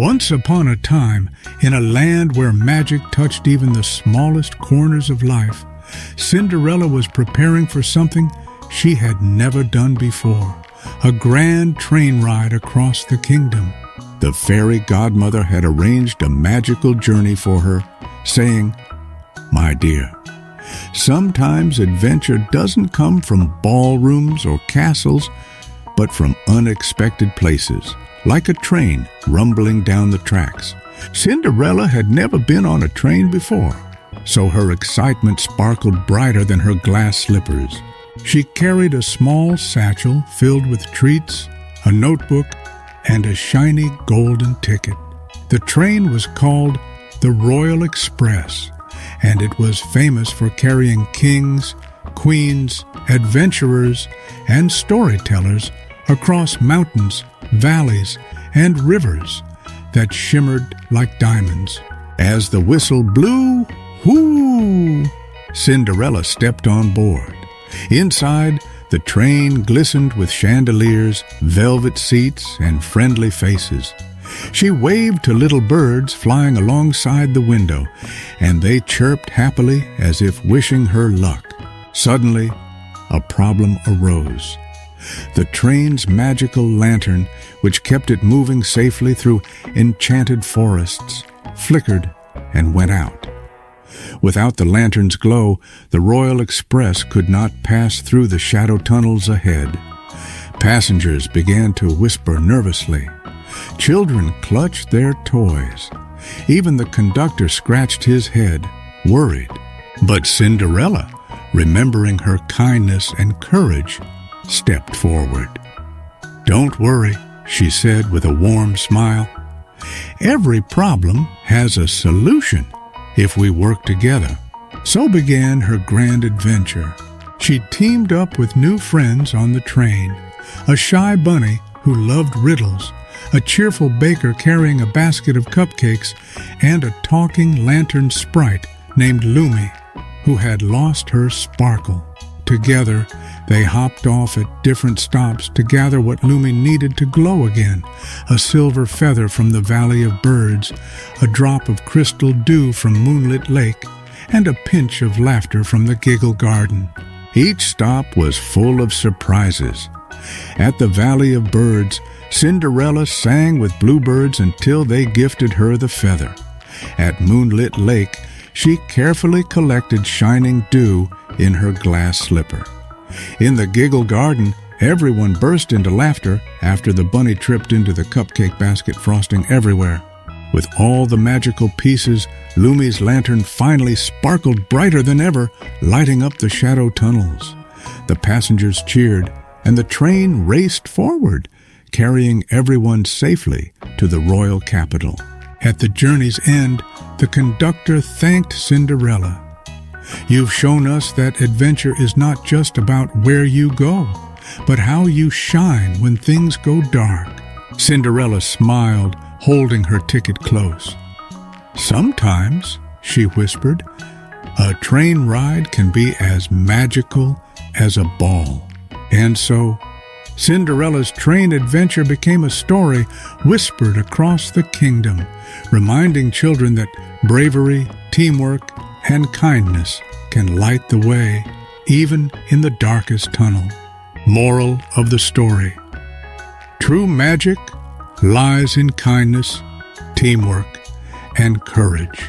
Once upon a time, in a land where magic touched even the smallest corners of life, Cinderella was preparing for something she had never done before, a grand train ride across the kingdom. The fairy godmother had arranged a magical journey for her, saying, "My dear, sometimes adventure doesn't come from ballrooms or castles, but from unexpected places, like a train rumbling down the tracks." Cinderella had never been on a train before, so her excitement sparkled brighter than her glass slippers. She carried a small satchel filled with treats, a notebook, and a shiny golden ticket. The train was called the Royal Express, and it was famous for carrying kings, queens, adventurers, and storytellers across mountains, valleys, and rivers that shimmered like diamonds. As the whistle blew, whoo! Cinderella stepped on board. Inside, the train glistened with chandeliers, velvet seats, and friendly faces. She waved to little birds flying alongside the window, and they chirped happily as if wishing her luck. Suddenly, a problem arose. The train's magical lantern, which kept it moving safely through enchanted forests, flickered and went out. Without the lantern's glow, the Royal Express could not pass through the shadow tunnels ahead. Passengers began to whisper nervously. Children clutched their toys. Even the conductor scratched his head, worried. But Cinderella, remembering her kindness and courage, stepped forward. "Don't worry," she said with a warm smile. "Every problem has a solution if we work together." So began her grand adventure. She teamed up with new friends on the train, a shy bunny who loved riddles, a cheerful baker carrying a basket of cupcakes, and a talking lantern sprite named Lumi, who had lost her sparkle. Together, they hopped off at different stops to gather what Lumi needed to glow again: a silver feather from the Valley of Birds, a drop of crystal dew from Moonlit Lake, and a pinch of laughter from the Giggle Garden. Each stop was full of surprises. At the Valley of Birds, Cinderella sang with bluebirds until they gifted her the feather. At Moonlit Lake, she carefully collected shining dew in her glass slipper. In the Giggle Garden, everyone burst into laughter after the bunny tripped into the cupcake basket, frosting everywhere. With all the magical pieces, Lumi's lantern finally sparkled brighter than ever, lighting up the shadow tunnels. The passengers cheered, and the train raced forward, carrying everyone safely to the royal capital. At the journey's end, the conductor thanked Cinderella. "You've shown us that adventure is not just about where you go, but how you shine when things go dark." Cinderella smiled, holding her ticket close. "Sometimes," she whispered, "a train ride can be as magical as a ball." And so, Cinderella's train adventure became a story whispered across the kingdom, reminding children that bravery, teamwork, and kindness can light the way, even in the darkest tunnel. Moral of the story: true magic lies in kindness, teamwork, and courage.